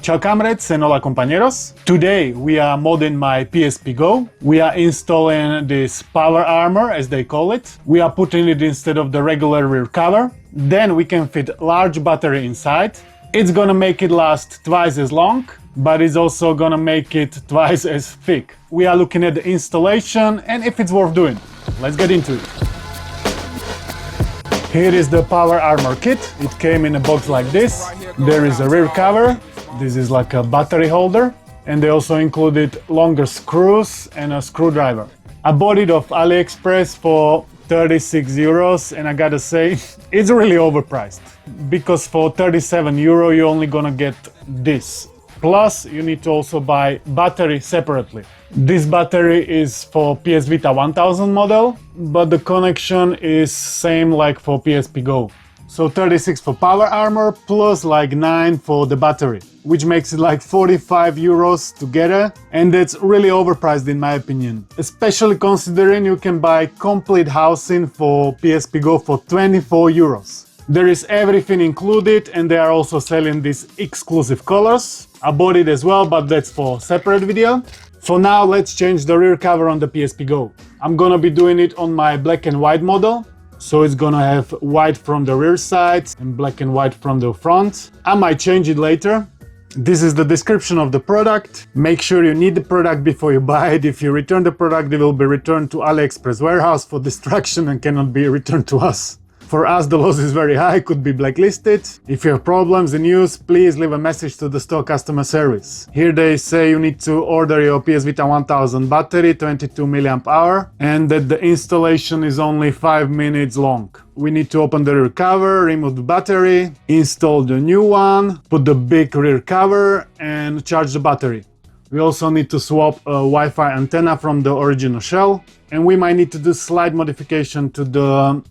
Ciao comrades and hola compañeros. Today we are modding my PSP Go. We are installing this power armor, as they call it. We are putting it instead of the regular rear cover. Then we can fit large battery inside. It's gonna make it last twice as long, but it's also gonna make it twice as thick. We are looking at the installation and if it's worth doing. Let's get into it. Here is the power armor kit. It came in a box like this. There is a rear cover. This is like a battery holder. And they also included longer screws and a screwdriver. I bought it off AliExpress for 36 euros and I gotta say, it's really overpriced. Because for 37 euro you're only gonna get this. Plus, you need to also buy battery separately. This battery is for PS Vita 1000 model, but the connection is same like for PSP Go. So 36 for power armor plus like 9 for the battery, which makes it like 45 euros together. And that's really overpriced in my opinion. Especially considering you can buy complete housing for PSP Go for 24 euros. There is everything included and they are also selling these exclusive colors. I bought it as well, but that's for separate video. For now, let's change the rear cover on the PSP Go. I'm gonna be doing it on my black and white model. So it's gonna have white from the rear side and black and white from the front. I might change it later. This is the description of the product. Make sure you need the product before you buy it. If you return the product, it will be returned to AliExpress warehouse for destruction and cannot be returned to us. For us, the loss is very high, could be blacklisted. If you have problems in use, please leave a message to the store customer service. Here they say you need to order your PS Vita 1000 battery, 22 mAh, and that the installation is only 5 minutes long. We need to open the rear cover, remove the battery, install the new one, put the big rear cover and charge the battery. We also need to swap a Wi-Fi antenna from the original shell, and we might need to do slight modification to the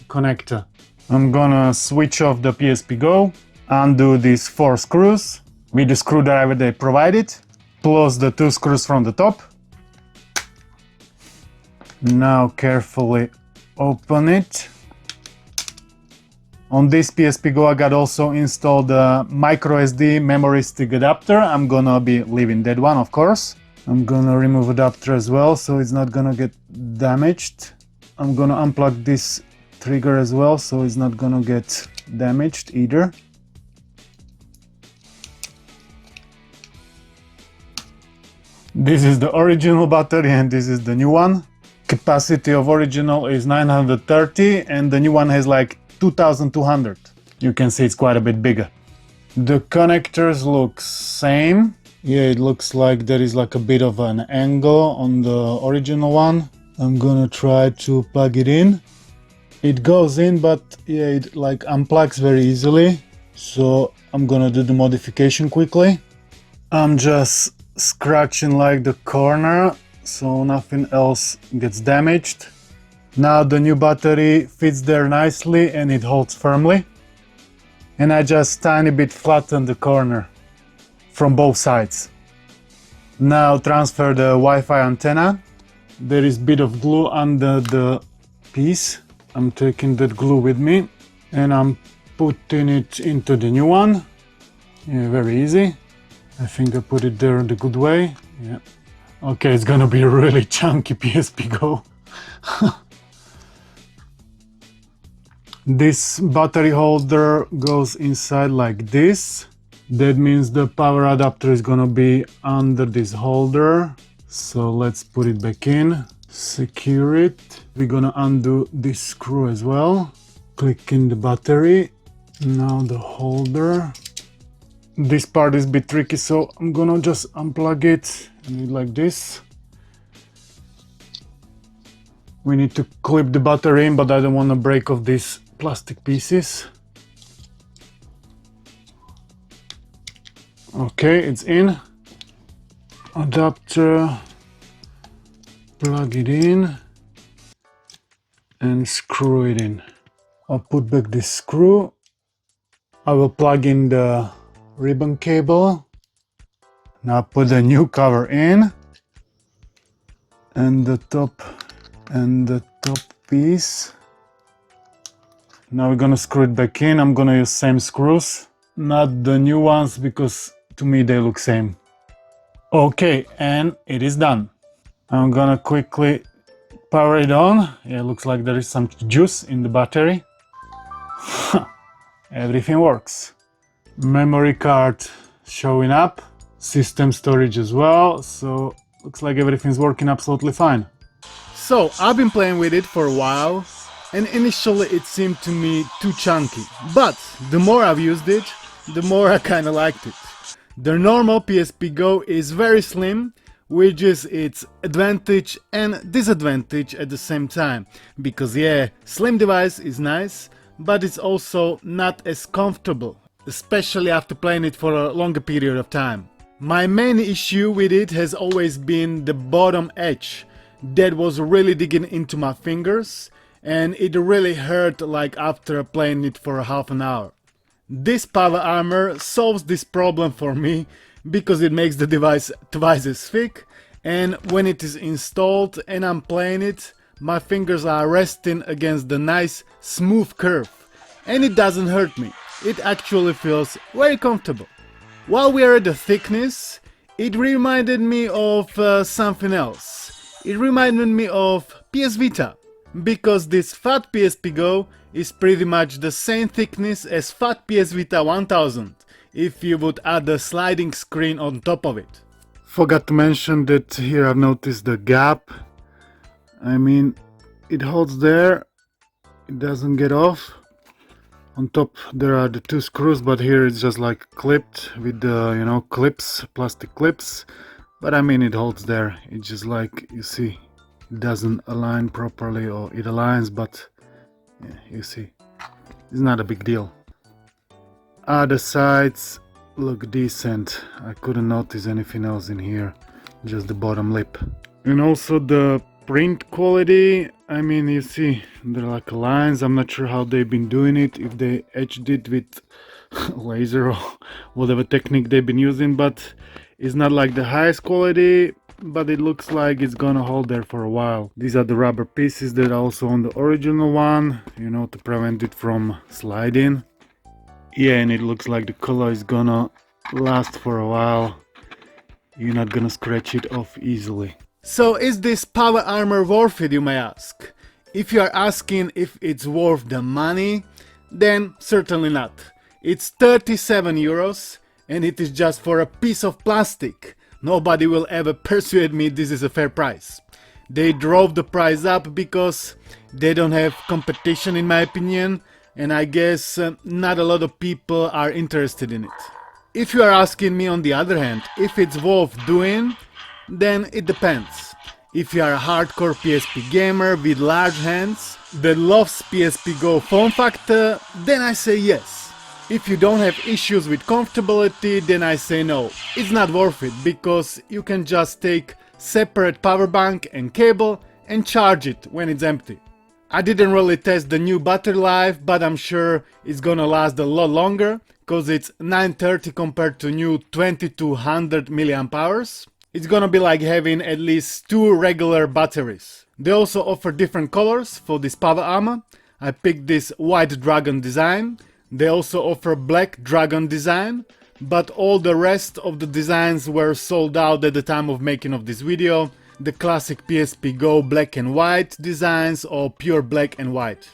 connector. I'm gonna switch off the PSP Go, undo these 4 screws with the screwdriver they provided, plus the 2 screws from the top. Now carefully open it. On this PSP Go I got also installed a micro SD memory stick adapter. I'm gonna be leaving that one, of course. I'm gonna remove adapter as well so it's not gonna get damaged. I'm gonna unplug this trigger as well so it's not gonna get damaged either. This is the original battery and this is the new one. Capacity of original is 930 and the new one has like 2200. You can see it's quite a bit bigger. The connectors look same. Yeah, it looks like there is like a bit of an angle on the original one. I'm gonna try to plug it in. It goes in, but yeah, it like unplugs very easily. So I'm gonna do the modification quickly. I'm just scratching like the corner so nothing else gets damaged. Now the new battery fits there nicely and it holds firmly. And I just tiny bit flatten the corner from both sides. Now transfer the Wi-Fi antenna. There is a bit of glue under the piece. I'm taking that glue with me and I'm putting it into the new one. Yeah, very easy. I think I put it there the good way. Yeah. Okay, it's gonna be a really chunky PSP Go. This battery holder goes inside like this. That means the power adapter is gonna be under this holder. So let's put it back in. Secure it. We're gonna undo this screw as well. Click in the battery. Now the holder. This part is a bit tricky, so I'm gonna just unplug it and do it like this. We need to clip the battery in, but I don't want to break off these plastic pieces. Okay, it's in. Adapter. Plug it in and screw it in. I'll put back this screw. I will plug in the ribbon cable. Now put the new cover in and the top piece. Now we're gonna screw it back in. I'm gonna use same screws, not the new ones because to me they look same. Okay, and it is done. I'm gonna quickly power it on. Yeah, looks like there is some juice in the battery. Everything works. Memory card showing up, system storage as well, so looks like everything's working absolutely fine. So I've been playing with it for a while, and initially it seemed to me too chunky, but the more I've used it, the more I kinda liked it. The normal PSP Go is very slim, which is its advantage and disadvantage at the same time, because yeah, slim device is nice, but it's also not as comfortable, especially after playing it for a longer period of time. My main issue with it has always been the bottom edge. That was really digging into my fingers, and it really hurt like after playing it for half an hour. This power armor solves this problem for me because it makes the device twice as thick, and when it is installed and I'm playing it, my fingers are resting against the nice smooth curve, and it doesn't hurt me. It actually feels very comfortable. While we are at the thickness, it reminded me of something else. It reminded me of PS Vita, because this fat PSP Go is pretty much the same thickness as fat PS Vita 1000, if you would add a sliding screen on top of it. Forgot to mention that here I've noticed the gap. I mean, it holds there, it doesn't get off. On top there are the two screws, but here it's just like clipped with the, clips, plastic clips. But I mean, it holds there. It's just like, you see, it doesn't align properly, or it aligns, but yeah, you see, it's not a big deal. Other sides look decent. I couldn't notice anything else in here, just the bottom lip. And also the print quality, I mean, you see, there are like lines. I'm not sure how they've been doing it, if they etched it with laser or whatever technique they've been using, but it's not like the highest quality, but it looks like it's gonna hold there for a while. These are the rubber pieces that are also on the original one, to prevent it from sliding. Yeah, and it looks like the color is gonna last for a while. You're not gonna scratch it off easily. So is this power armor worth it, you may ask? If you are asking if it's worth the money, then certainly not. It's 37 euros, and it is just for a piece of plastic. Nobody will ever persuade me this is a fair price. They drove the price up because they don't have competition, in my opinion, and I guess not a lot of people are interested in it. If you are asking me, on the other hand, if it's worth doing, then it depends. If you are a hardcore PSP gamer with large hands that loves PSP Go form factor, then I say yes. If you don't have issues with comfortability, then I say no. It's not worth it, because you can just take separate power bank and cable and charge it when it's empty. I didn't really test the new battery life, but I'm sure it's gonna last a lot longer, cause it's 930 compared to new 2200 mAh. It's gonna be like having at least 2 regular batteries. They also offer different colors for this power armor. I picked this white dragon design. They also offer black dragon design, but all the rest of the designs were sold out at the time of making of this video. The classic PSP Go black and white designs, or pure black and white.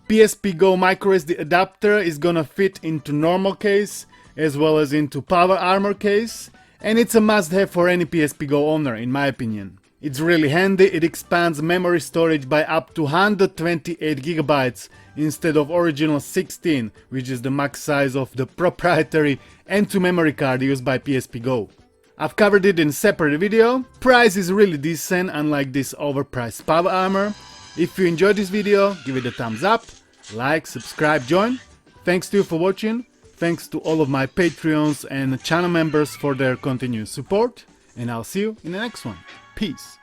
PSP Go microSD adapter is gonna fit into normal case as well as into power armor case, and it's a must-have for any PSP Go owner, in my opinion. It's really handy. It expands memory storage by up to 128 GB instead of original 16, which is the max size of the proprietary M.2 memory card used by PSP Go. I've covered it in a separate video. Price is really decent, unlike this overpriced power armor. If you enjoyed this video, give it a thumbs up, like, subscribe, join. Thanks to you for watching. Thanks to all of my Patreons and channel members for their continued support. And I'll see you in the next one. Peace.